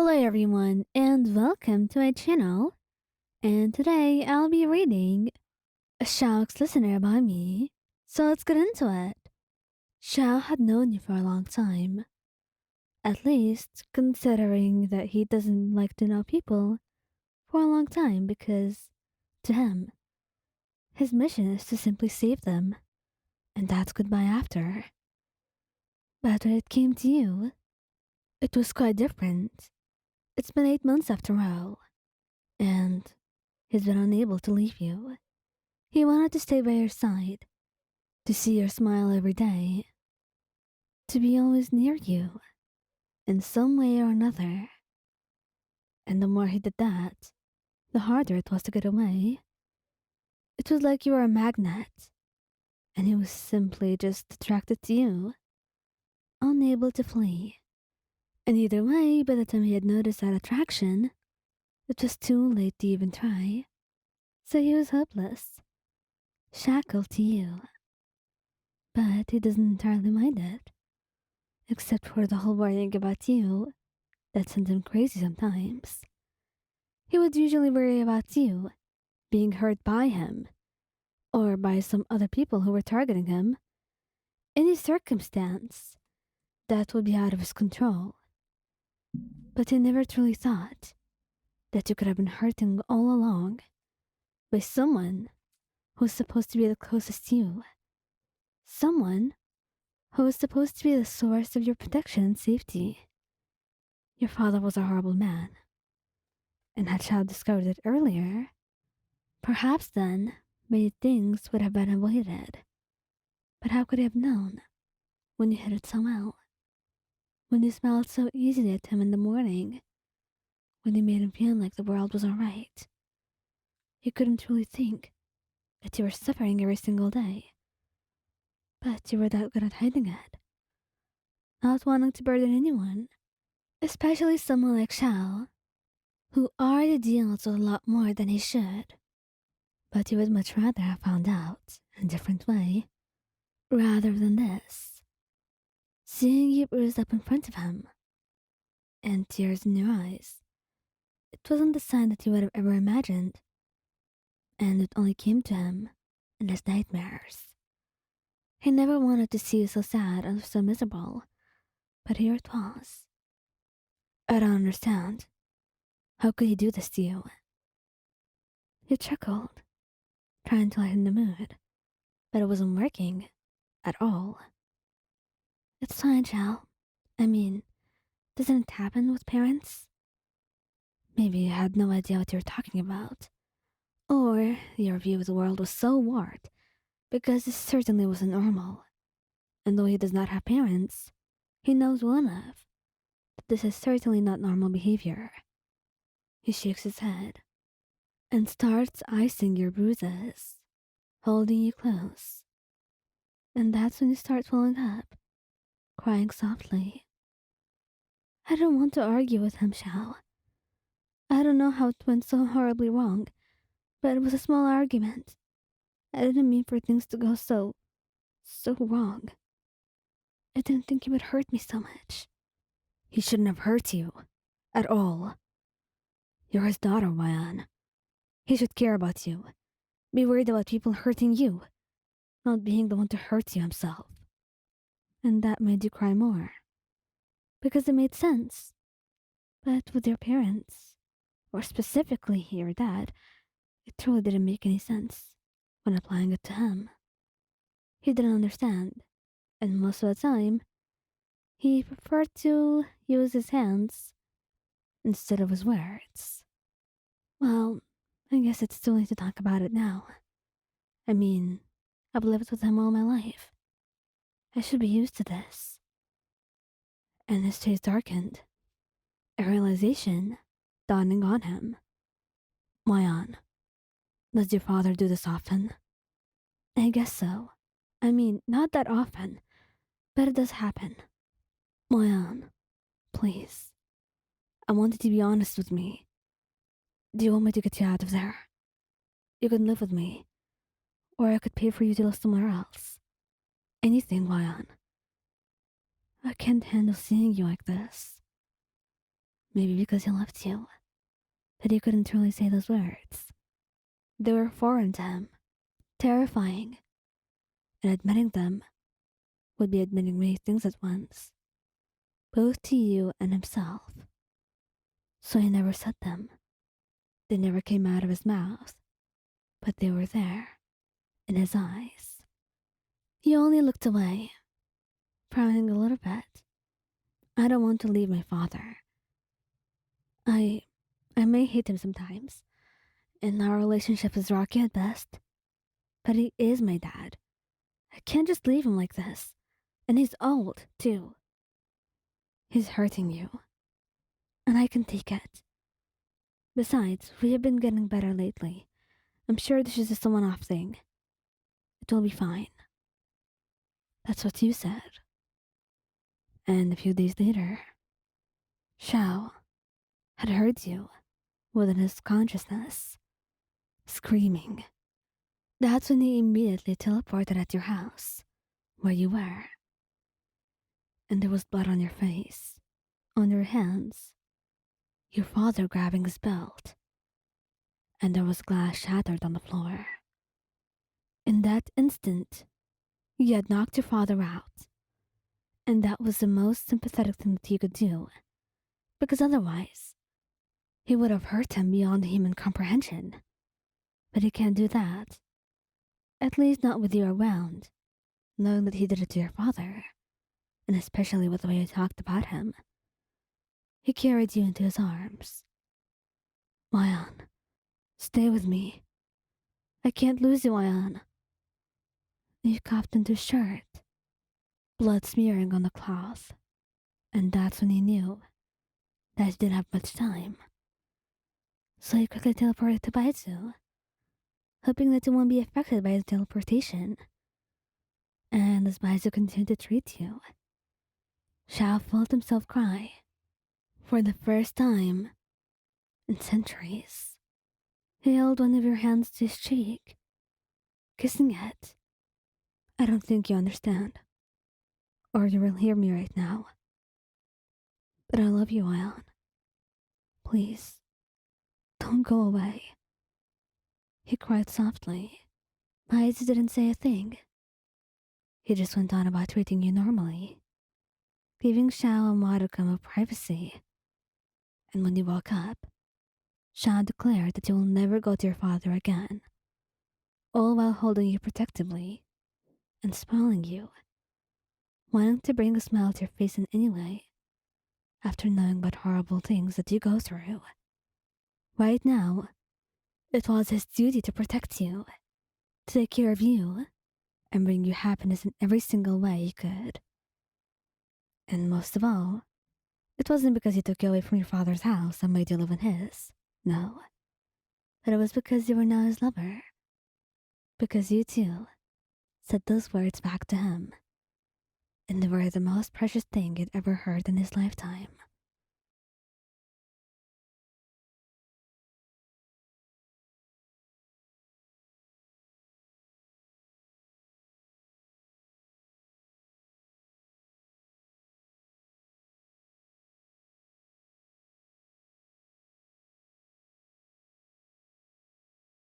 Hello everyone and welcome to my channel. And today I'll be reading a Xiao's listener about me. So let's get into it. Xiao had known you for a long time. At least considering that he doesn't like to know people for a long time because to him, his mission is to simply save them. And that's goodbye after. But when it came to you, it was quite different. It's been 8 months after all. And he's been unable to leave you. He wanted to stay by your side, to see your smile every day, to be always near you, in some way or another. And the more he did that, the harder it was to get away. It was like you were a magnet, and he was simply just attracted to you, unable to flee. And either way, by the time he had noticed that attraction, it was too late to even try. So he was hopeless, shackled to you. But he doesn't entirely mind it, except for the whole worrying about you that sent him crazy sometimes. He would usually worry about you being hurt by him or by some other people who were targeting him. Any circumstance that would be out of his control. But he never truly thought that you could have been hurting all along by someone who's supposed to be the closest to you. Someone who was supposed to be the source of your protection and safety. Your father was a horrible man, and had Xiao discovered it earlier, perhaps then many things would have been avoided. But how could he have known when you hit it so well? When you smiled so easily at him in the morning? When you made him feel like the world was alright? He couldn't truly think that you were suffering every single day. But you were that good at hiding it. Not wanting to burden anyone, especially someone like Xiao, who already deals with a lot more than he should. But you would much rather have found out in a different way, rather than this. Seeing you bruised up in front of him, and tears in your eyes, it wasn't the sign that he would have ever imagined, and it only came to him in his nightmares. He never wanted to see you so sad or so miserable, but here it was. I don't understand. How could he do this to you? He chuckled, trying to lighten the mood, but it wasn't working at all. It's fine, Xiao. I mean, doesn't it happen with parents? Maybe you had no idea what you were talking about. Or your view of the world was so warped, because this certainly wasn't normal. And though he does not have parents, he knows well enough that this is certainly not normal behavior. He shakes his head and starts icing your bruises, holding you close. And that's when you start swelling up, crying softly. I don't want to argue with him, Xiao. I don't know how it went so horribly wrong, but it was a small argument. I didn't mean for things to go so wrong. I didn't think he would hurt me so much. He shouldn't have hurt you. At all. You're his daughter, Wayan. He should care about you. Be worried about people hurting you, not being the one to hurt you himself. And that made you cry more. Because it made sense. But with your parents, or specifically your dad, it truly didn't make any sense when applying it to him. He didn't understand, and most of the time, he preferred to use his hands instead of his words. Well, I guess it's too late to talk about it now. I mean, I've lived with him all my life. I should be used to this. And his face darkened, a realization dawning on him. Mayan, does your father do this often? I guess so. I mean, not that often, but it does happen. Mayan, please. I want you to be honest with me. Do you want me to get you out of there? You can live with me, or I could pay for you to live somewhere else. Anything, Mayan. I can't handle seeing you like this. Maybe because he loved you, but he couldn't truly say those words. They were foreign to him, terrifying, and admitting them would be admitting many things at once, both to you and himself. So he never said them. They never came out of his mouth, but they were there, in his eyes. He only looked away, frowning a little bit. I don't want to leave my father. I may hate him sometimes, and our relationship is rocky at best, but he is my dad. I can't just leave him like this. And he's old, too. He's hurting you, and I can take it. Besides, we have been getting better lately. I'm sure this is just a one-off thing. It will be fine. That's what you said. And a few days later, Xiao had heard you within his consciousness, screaming. That's when he immediately teleported at your house, where you were. And there was blood on your face, on your hands, your father grabbing his belt, and there was glass shattered on the floor. In that instant, you had knocked your father out, and that was the most sympathetic thing that you could do, because otherwise, he would have hurt him beyond human comprehension. But he can't do that, at least not with you around, knowing that he did it to your father, and especially with the way you talked about him. He carried you into his arms. Wyan, stay with me. I can't lose you, Wyan. You coughed into his shirt, blood smearing on the cloth, and that's when he knew that he didn't have much time. So he quickly teleported to Baizu, hoping that you won't be affected by his teleportation. And as Baizu continued to treat you, Xiao felt himself cry for the first time in centuries. He held one of your hands to his cheek, kissing it. I don't think you understand, or you will hear me right now. But I love you, Ion. Please, don't go away. He cried softly. Baizu didn't say a thing. He just went on about treating you normally, giving Xiao a modicum of privacy. And when you woke up, Xiao declared that you will never go to your father again, all while holding you protectively and spoiling you, wanting to bring a smile to your face in any way after knowing about horrible things that you go through. Right now, it was his duty to protect you, to take care of you, and bring you happiness in every single way he could. And most of all, it wasn't because he took you away from your father's house and made you live in his. No. But it was because you were now his lover. Because you too said those words back to him. And they were the most precious thing he'd ever heard in his lifetime.